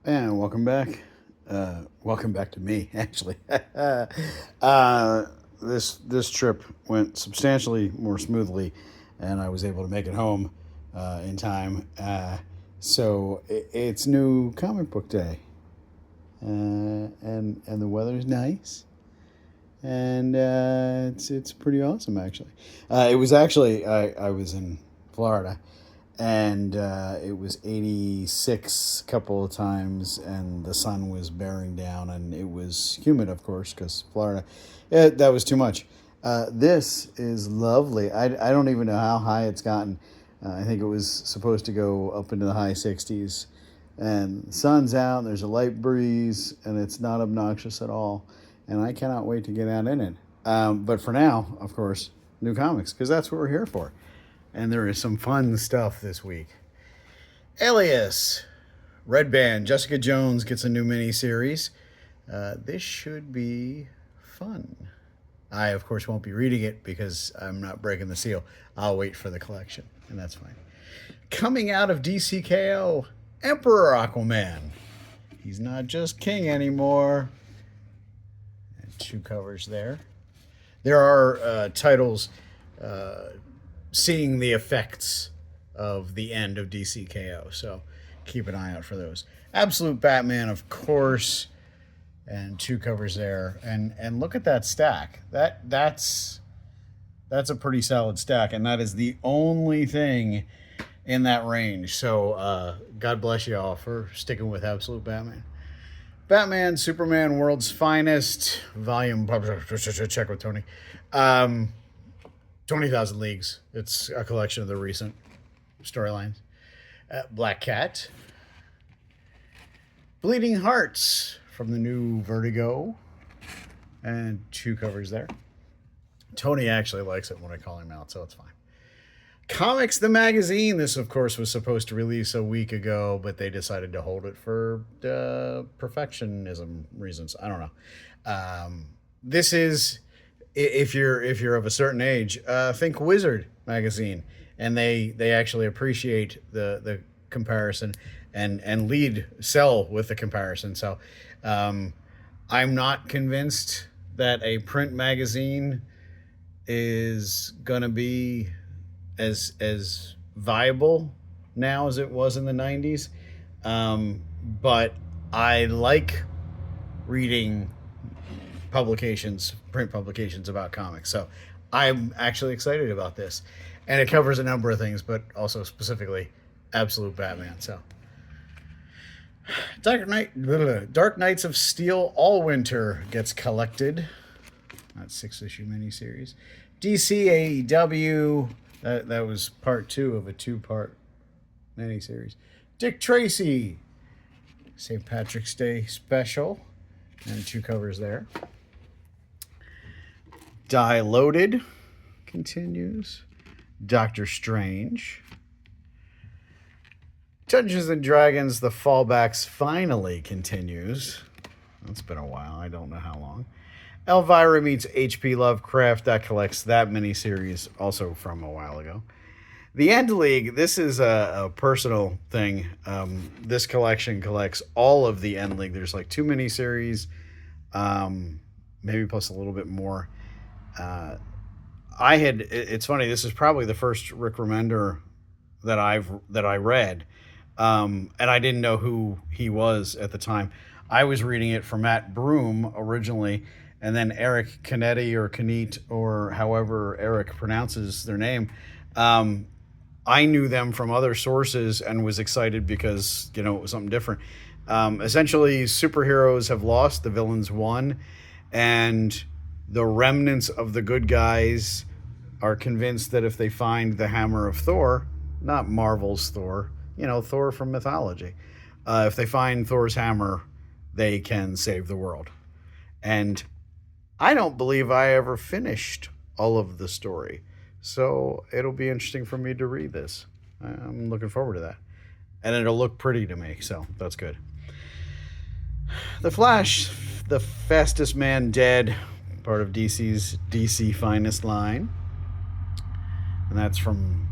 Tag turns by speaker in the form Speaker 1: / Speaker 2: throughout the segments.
Speaker 1: And welcome back. Welcome back to me, actually. uh, this trip went substantially more smoothly, and I was able to make it home in time. It's new comic book day, and the weather's nice, and it's pretty awesome actually. It was actually I was in Florida, and it was 86 a couple of times, and the sun was bearing down, and it was humid, of course, because Florida. That was too much. This is lovely. I don't even know how high it's gotten. I think it was supposed to go up into the high 60s, and the sun's out, and there's a light breeze, and it's not obnoxious at all, and I cannot wait to get out in it. But for now, of course, new comics, because that's what we're here for. And there is some fun stuff this week. Alias, Red Band, Jessica Jones gets a new miniseries. This should be fun. I, of course, won't be reading it because I'm not breaking the seal. I'll wait for the collection, and that's fine. Coming out of DCKO, Emperor Aquaman. He's not just king anymore. And 2 covers there. There are titles seeing the effects of the end of DCKO, so keep an eye out for those. Absolute Batman, of course, and 2 covers there, and look at that stack. That's a pretty solid stack, and that is the only thing in that range. So God bless you all for sticking with Absolute Batman. Batman, Superman, World's Finest, volume. Check with Tony. 20,000 Leagues. It's a collection of the recent storylines. Black Cat. Bleeding Hearts from the new Vertigo. And 2 covers there. Tony actually likes it when I call him out, so it's fine. Comics the Magazine. This, of course, was supposed to release a week ago, but they decided to hold it for perfectionism reasons. I don't know. This is... If you're of a certain age, think Wizard magazine, and they actually appreciate the comparison and sell with the comparison. So I'm not convinced that a print magazine is gonna be as viable now as it was in the 90s, but I like reading print publications about comics. So I'm actually excited about this. And it covers a number of things, but also specifically Absolute Batman. So Dark Knights of Steel All Winter gets collected. That's 6-issue miniseries. DC AEW, that was part 2 of a 2-part miniseries. Dick Tracy, St. Patrick's Day special, and 2 covers there. Die Loaded continues. Doctor Strange. Dungeons and Dragons The Fallbacks finally continues. It's been a while. I don't know how long. Elvira meets H.P. Lovecraft. That collects that miniseries also from a while ago. The End League. This is a personal thing. This collection collects all of the End League. There's like 2 miniseries, maybe plus a little bit more. It's funny, this is probably the first Rick Remender that I read, and I didn't know who he was at the time. I was reading it from Matt Broom originally, and then Eric Canetti or Canet, or however Eric pronounces their name. I knew them from other sources and was excited because, it was something different. Essentially, superheroes have lost, the villains won, and the remnants of the good guys are convinced that if they find the hammer of Thor, not Marvel's Thor, Thor from mythology, if they find Thor's hammer, they can save the world. And I don't believe I ever finished all of the story, so it'll be interesting for me to read this. I'm looking forward to that. And it'll look pretty to me, so that's good. The Flash, the fastest man dead, part of DC's DC Finest line. And that's from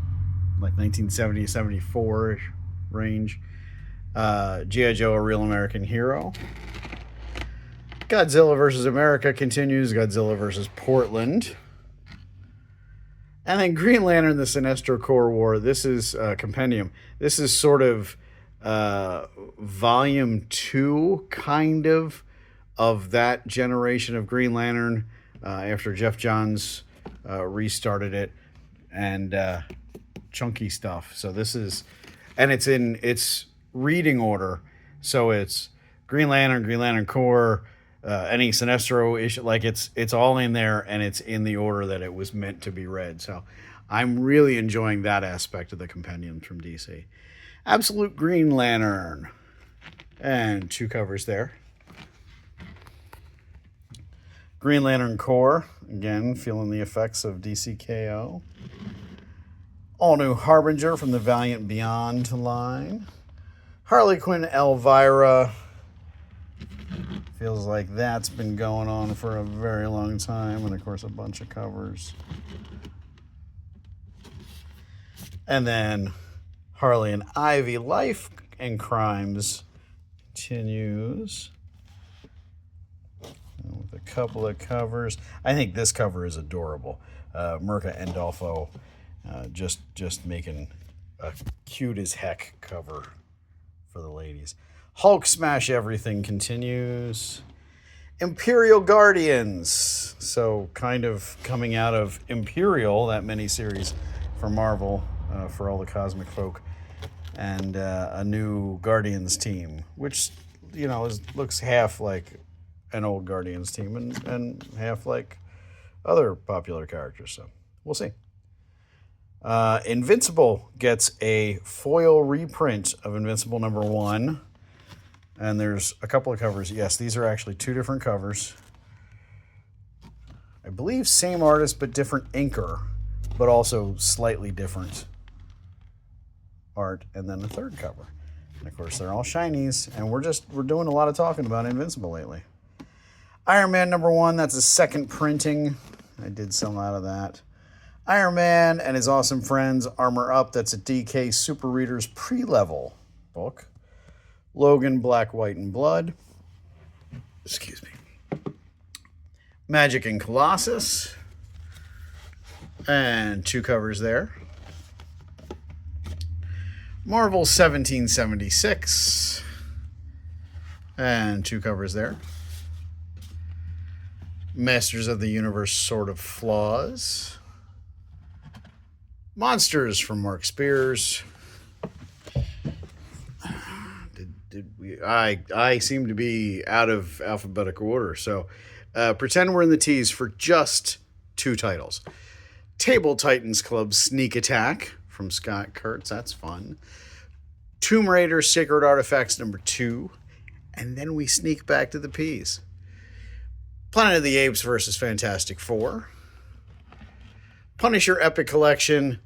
Speaker 1: like 1970 74 range. G.I. Joe, A Real American Hero. Godzilla vs. America continues. Godzilla vs. Portland. And then Green Lantern, the Sinestro Corps War. This is compendium. This is sort of volume 2, kind of that generation of Green Lantern after Jeff Johns restarted it, and chunky stuff. So this is, and it's in its reading order. So it's Green Lantern Corps, any Sinestro issue, like it's all in there, and it's in the order that it was meant to be read. So I'm really enjoying that aspect of the compendium from DC. Absolute Green Lantern, and 2 covers there. Green Lantern Corps, again feeling the effects of DCKO. All New Harbinger from the Valiant Beyond line. Harley Quinn Elvira. Feels like that's been going on for a very long time. And, of course, a bunch of covers. And then Harley and Ivy, Life and Crimes continues. With a couple of covers. I think this cover is adorable. Mirka Andolfo just making a cute as heck cover for the ladies. Hulk Smash Everything continues. Imperial Guardians. So kind of coming out of Imperial, that miniseries for Marvel, for all the cosmic folk. And a new Guardians team, which, looks half like an old Guardians team and half like other popular characters. So we'll see. Invincible gets a foil reprint of Invincible #1. And there's a couple of covers. Yes, these are actually 2 different covers. I believe same artist but different inker, but also slightly different art. And then the 3rd cover. And of course, they're all shinies. And we're doing a lot of talking about Invincible lately. Iron Man #1, that's a 2nd printing. I did some out of that. Iron Man and His Awesome Friends, Armor Up, that's a DK Super Readers pre-level book. Logan, Black, White, and Blood. Excuse me. Magic and Colossus. And 2 covers there. Marvel 1776. And 2 covers there. Masters of the Universe, Sword of Flaws. Monsters from Mark Spears. I seem to be out of alphabetical order, so pretend we're in the T's for just 2 titles. Table Titans Club Sneak Attack from Scott Kurtz. That's fun. Tomb Raider Sacred Artifacts #2. And then we sneak back to the P's. Planet of the Apes versus Fantastic Four. Punisher Epic Collection.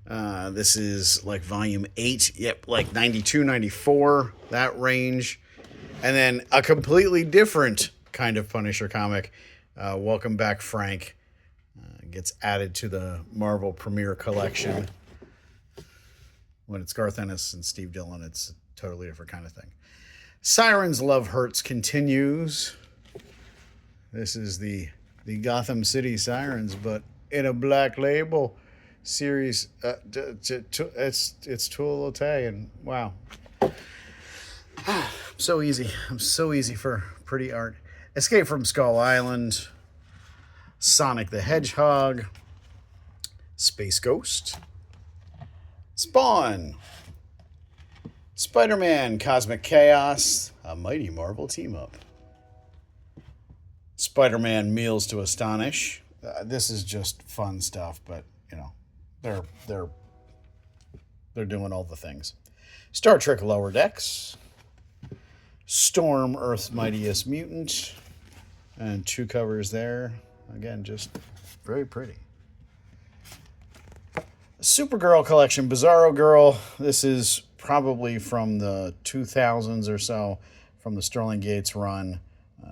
Speaker 1: This is like volume 8. Yep, like 92, 94, that range. And then a completely different kind of Punisher comic. Welcome Back, Frank. Gets added to the Marvel Premiere Collection. When it's Garth Ennis and Steve Dillon, it's a totally different kind of thing. Sirens Love Hurts continues. This is the Gotham City Sirens, but in a black label series. It's Tool Otay, and wow. So easy. I'm so easy for pretty art. Escape from Skull Island. Sonic the Hedgehog. Space Ghost. Spawn. Spider-Man Cosmic Chaos. A Mighty Marvel team-up. Spider-Man Meals to Astonish. This is just fun stuff, but they're doing all the things. Star Trek Lower Decks. Storm, Earth's Mightiest Mutant. And 2 covers there. Again, just very pretty. Supergirl collection, Bizarro Girl. This is probably from the 2000s or so, from the Sterling Gates run,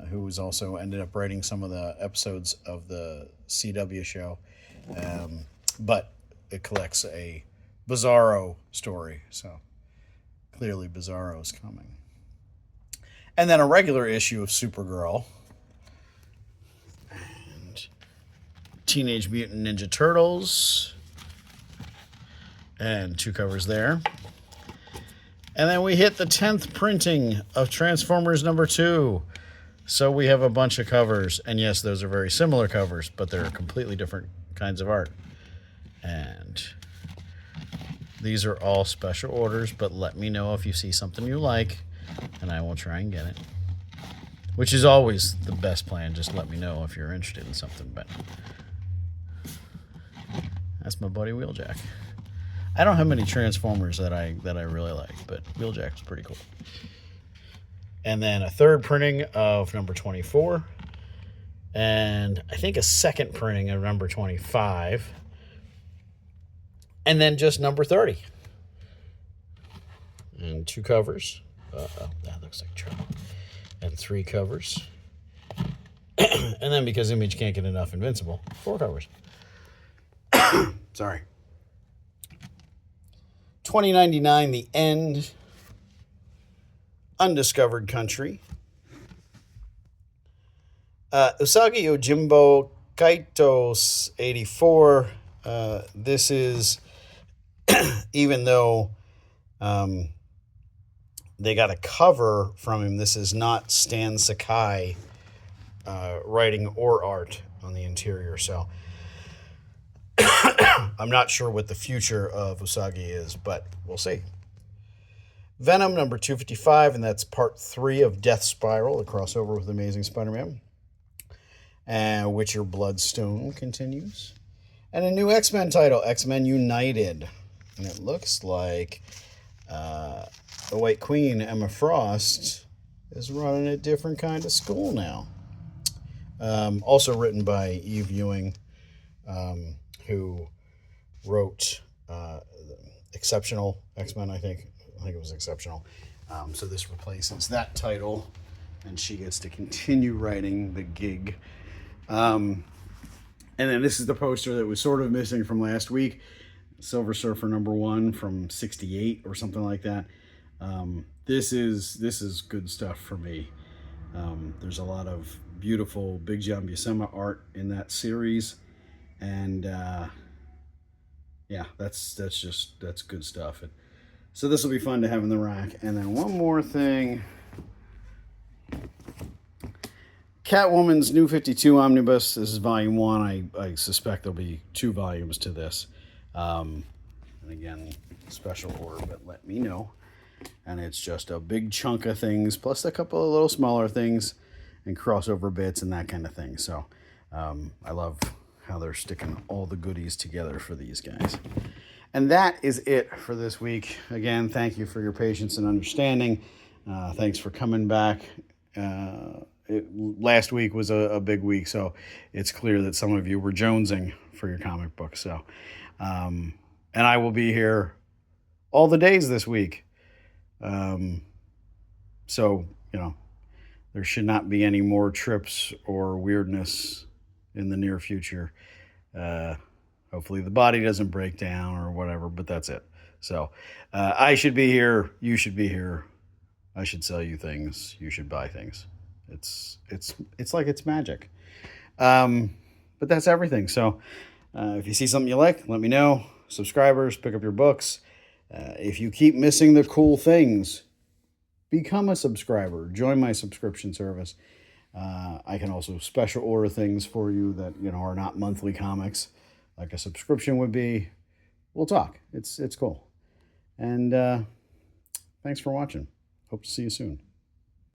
Speaker 1: who was also ended up writing some of the episodes of the CW show. But it collects a Bizarro story, so clearly Bizarro's coming. And then a regular issue of Supergirl. And Teenage Mutant Ninja Turtles. And 2 covers there. And then we hit the 10th printing of Transformers number 2. So we have a bunch of covers. And yes, those are very similar covers, but they're completely different kinds of art. And these are all special orders, but let me know if you see something you like, and I will try and get it. Which is always the best plan. Just let me know if you're interested in something. But that's my buddy Wheeljack. I don't have many Transformers that I really like, but Wheeljack's pretty cool. And then a 3rd printing of number 24. And I think a 2nd printing of number 25. And then just number 30. And 2 covers. That looks like trouble. And 3 covers. And then because Image can't get enough Invincible, 4 covers. Sorry. 2099, The End. Undiscovered Country. Usagi Yojimbo Kaitos 84. This is, even though they got a cover from him, this is not Stan Sakai writing or art on the interior. So I'm not sure what the future of Usagi is, but we'll see. Venom number 255, and that's part 3 of Death Spiral, the crossover with Amazing Spider-Man. And Witcher Bloodstone continues. And a new X-Men title, X-Men United. And it looks like the White Queen, Emma Frost, is running a different kind of school now. Also written by Eve Ewing, who wrote Exceptional X-Men, I think it was Exceptional. So this replaces that title, and she gets to continue writing the gig. And then this is the poster that was sort of missing from last week. Silver Surfer number 1 from 68 or something like that. This is good stuff for me. There's a lot of beautiful Big John Buscema art in that series, and yeah, that's good stuff. So this will be fun to have in the rack. And then one more thing. Catwoman's New 52 Omnibus. This is volume 1. I suspect there'll be 2 volumes to this. And again, special order, but let me know. And it's just a big chunk of things, plus a couple of little smaller things and crossover bits and that kind of thing. So I love how they're sticking all the goodies together for these guys. And that is it for this week. Again, thank you for your patience and understanding. Thanks for coming back. Last week was a big week, so it's clear that some of you were jonesing for your comic book. So, and I will be here all the days this week. So, there should not be any more trips or weirdness in the near future. Hopefully the body doesn't break down or whatever, but that's it. So, I should be here. You should be here. I should sell you things. You should buy things. It's like it's magic. But that's everything. So, if you see something you like, let me know. Subscribers, pick up your books. If you keep missing the cool things, become a subscriber. Join my subscription service. I can also special order things for you that are not monthly comics, like a subscription would be. We'll talk. It's cool. And thanks for watching. Hope to see you soon.